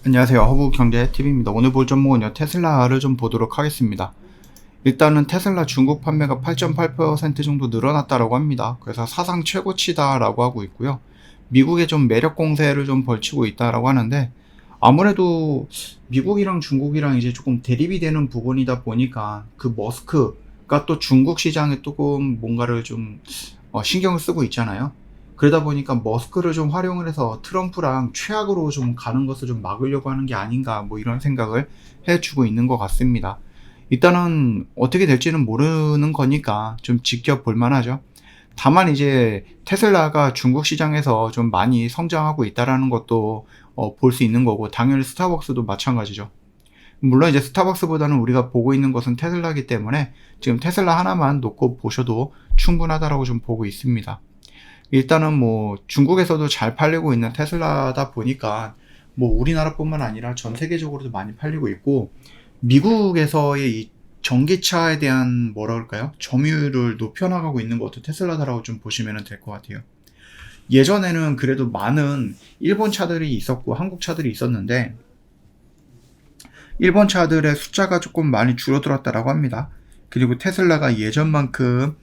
안녕하세요. 허브경제TV입니다. 오늘 볼 종목은요, 테슬라를 좀 보도록 하겠습니다. 일단은 테슬라 중국 판매가 8.8% 정도 늘어났다라고 합니다. 그래서 사상 최고치다라고 하고 있고요. 미국에 좀 매력 공세를 좀 벌이고 있다라고 하는데, 아무래도 미국이랑 중국이랑 이제 조금 대립이 되는 부분이다 보니까 그 머스크가 또 중국 시장에 조금 뭔가를 좀 신경을 쓰고 있잖아요. 그러다 보니까 머스크를 좀 활용을 해서 트럼프랑 최악으로 좀 가는 것을 좀 막으려고 하는 게 아닌가, 뭐 이런 생각을 해주고 있는 것 같습니다. 일단은 어떻게 될지는 모르는 거니까 좀 지켜볼 만하죠. 다만 이제 테슬라가 중국 시장에서 좀 많이 성장하고 있다라는 것도 볼 수 있는 거고, 당연히 스타벅스도 마찬가지죠. 물론 이제 스타벅스보다는 우리가 보고 있는 것은 테슬라이기 때문에 지금 테슬라 하나만 놓고 보셔도 충분하다라고 좀 보고 있습니다. 일단은 뭐 중국에서도 잘 팔리고 있는 테슬라다 보니까 뭐 우리나라뿐만 아니라 전 세계적으로도 많이 팔리고 있고, 미국에서의 이 전기차에 대한 뭐라 그럴까요? 점유율을 높여나가고 있는 것도 테슬라다라고 좀 보시면 될 것 같아요. 예전에는 그래도 많은 일본 차들이 있었고 한국 차들이 있었는데, 일본 차들의 숫자가 조금 많이 줄어들었다라고 합니다. 그리고 테슬라가 예전만큼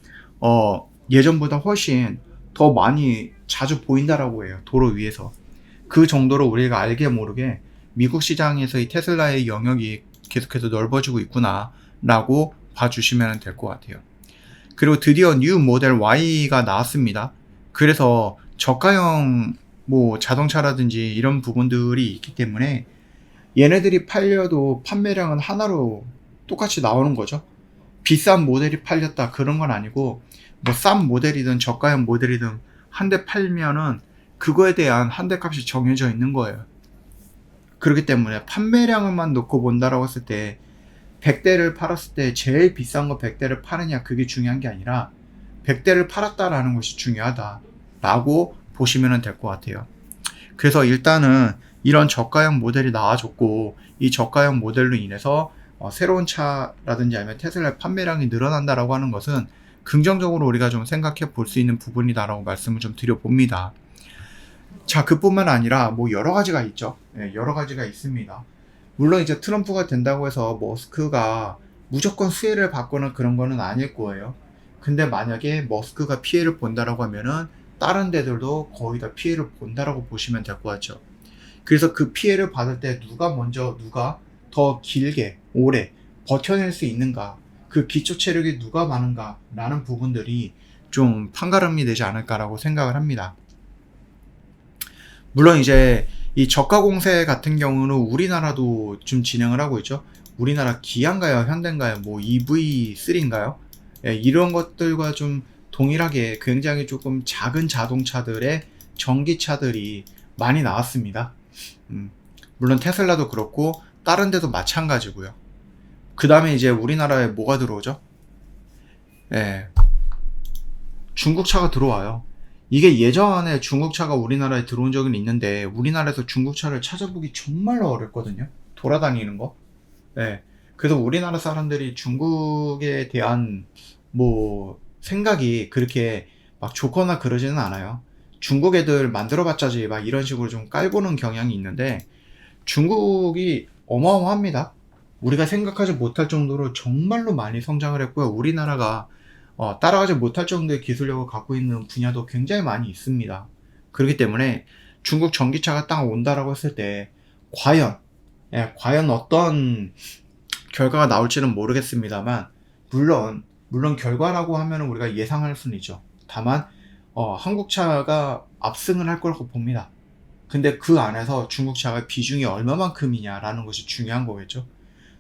예전보다 훨씬 더 많이 자주 보인다라고 해요. 도로 위에서. 그 정도로 우리가 알게 모르게 미국 시장에서 이 테슬라의 영역이 계속해서 넓어지고 있구나 라고 봐주시면 될 것 같아요. 그리고 드디어 뉴 모델 Y가 나왔습니다. 그래서 저가형 뭐 자동차라든지 이런 부분들이 있기 때문에 얘네들이 팔려도 판매량은 하나로 똑같이 나오는 거죠. 비싼 모델이 팔렸다 그런 건 아니고, 뭐 싼 모델이든 저가형 모델이든 한 대 팔면은 그거에 대한 한 대 값이 정해져 있는 거예요. 그렇기 때문에 판매량만 놓고 본다라고 했을 때 100대를 팔았을 때 제일 비싼 거 100대를 파느냐, 그게 중요한 게 아니라 100대를 팔았다라는 것이 중요하다라고 보시면 될 것 같아요. 그래서 일단은 이런 저가형 모델이 나와줬고, 이 저가형 모델로 인해서 새로운 차라든지 아니면 테슬라의 판매량이 늘어난다라고 하는 것은 긍정적으로 우리가 좀 생각해 볼 수 있는 부분이다라고 말씀을 좀 드려봅니다. 자, 그뿐만 아니라 뭐 여러 가지가 있죠. 여러 가지가 있습니다. 물론 이제 트럼프가 된다고 해서 머스크가 무조건 수혜를 받거나 그런 거는 아닐 거예요. 근데 만약에 머스크가 피해를 본다라고 하면은 다른 데들도 거의 다 피해를 본다라고 보시면 될 것 같죠. 그래서 그 피해를 받을 때 누가 더 길게 오래 버텨낼 수 있는가, 그 기초 체력이 누가 많은가 라는 부분들이 좀 판가름이 되지 않을까라고 생각을 합니다. 물론 이제 이 저가 공세 같은 경우는 우리나라도 좀 진행을 하고 있죠. 우리나라 기아인가요, 현대인가요, 뭐 EV3인가요? 이런 것들과 좀 동일하게 굉장히 조금 작은 자동차들의 전기차들이 많이 나왔습니다. 물론 테슬라도 그렇고 다른 데도 마찬가지고요. 그 다음에 이제 우리나라에 뭐가 들어오죠? 중국차가 들어와요. 이게 예전에 중국차가 우리나라에 들어온 적은 있는데, 우리나라에서 중국차를 찾아보기 정말로 어렵거든요. 돌아다니는 거. 그래서 우리나라 사람들이 중국에 대한 뭐 생각이 그렇게 막 좋거나 그러지는 않아요. 중국 애들 만들어봤자지 막 이런 식으로 좀 깔보는 경향이 있는데, 중국이 어마어마합니다. 우리가 생각하지 못할 정도로 정말로 많이 성장을 했고요. 우리나라가 따라가지 못할 정도의 기술력을 갖고 있는 분야도 굉장히 많이 있습니다. 그렇기 때문에 중국 전기차가 딱 온다라고 했을 때 과연 어떤 결과가 나올지는 모르겠습니다만, 물론 결과라고 하면 우리가 예상할 수는 있죠. 다만 한국차가 압승을 할 거라고 봅니다. 근데 그 안에서 중국차가 비중이 얼마만큼이냐라는 것이 중요한 거겠죠.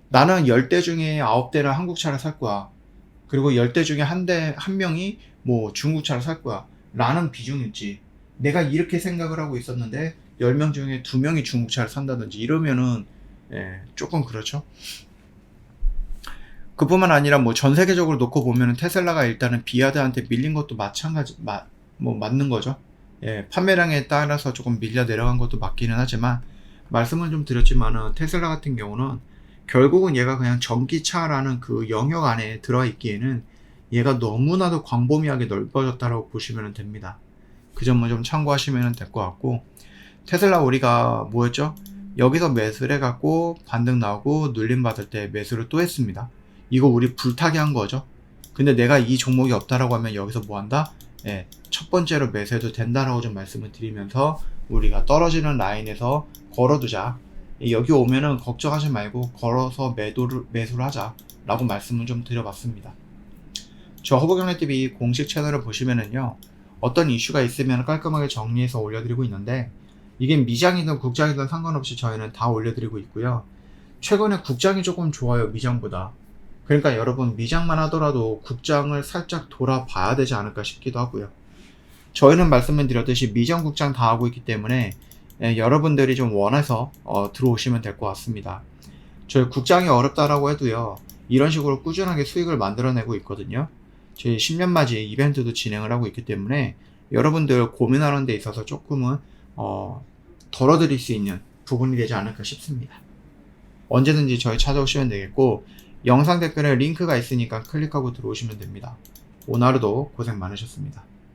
나는 10대 중에 9대는 한국차를 살 거야. 그리고 10대 중에 한 명이 뭐 중국차를 살 거야 라는 비중일지, 내가 이렇게 생각을 하고 있었는데 10명 중에 2명이 중국차를 산다든지 이러면은 조금 그렇죠. 그뿐만 아니라 뭐 전 세계적으로 놓고 보면은 테슬라가 일단은 비아드한테 밀린 것도 맞는 거죠. 판매량에 따라서 조금 밀려 내려간 것도 맞기는 하지만, 말씀을 좀 드렸지만은 테슬라 같은 경우는 결국은 얘가 그냥 전기차라는 그 영역 안에 들어와 있기에는 얘가 너무나도 광범위하게 넓어졌다고 보시면 됩니다. 그 점을 좀 참고하시면 될 것 같고, 테슬라 우리가 뭐였죠? 여기서 매수를 해갖고 반등 나오고 눌림 받을 때 매수를 또 했습니다. 이거 우리 불타게 한 거죠. 근데 내가 이 종목이 없다라고 하면 여기서 뭐 한다? 예, 첫 번째로 매수해도 된다라고 좀 말씀을 드리면서 우리가 떨어지는 라인에서 걸어두자. 여기 오면은 걱정하지 말고 걸어서 매수를 하자 라고 말씀을 좀 드려봤습니다. 저 허브경제TV 공식 채널을 보시면은요, 어떤 이슈가 있으면 깔끔하게 정리해서 올려드리고 있는데, 이게 미장이든 국장이든 상관없이 저희는 다 올려드리고 있고요. 최근에 국장이 조금 좋아요, 미장보다. 그러니까 여러분, 미장만 하더라도 국장을 살짝 돌아봐야 되지 않을까 싶기도 하고요. 저희는 말씀을 드렸듯이 미장 국장 다 하고 있기 때문에 여러분들이 좀 원해서 들어오시면 될 것 같습니다. 저희 국장이 어렵다라고 해도요, 이런 식으로 꾸준하게 수익을 만들어내고 있거든요. 저희 10년 맞이 이벤트도 진행을 하고 있기 때문에 여러분들 고민하는 데 있어서 조금은 덜어드릴 수 있는 부분이 되지 않을까 싶습니다. 언제든지 저희 찾아오시면 되겠고, 영상 댓글에 링크가 있으니까 클릭하고 들어오시면 됩니다. 오늘 하루도 고생 많으셨습니다.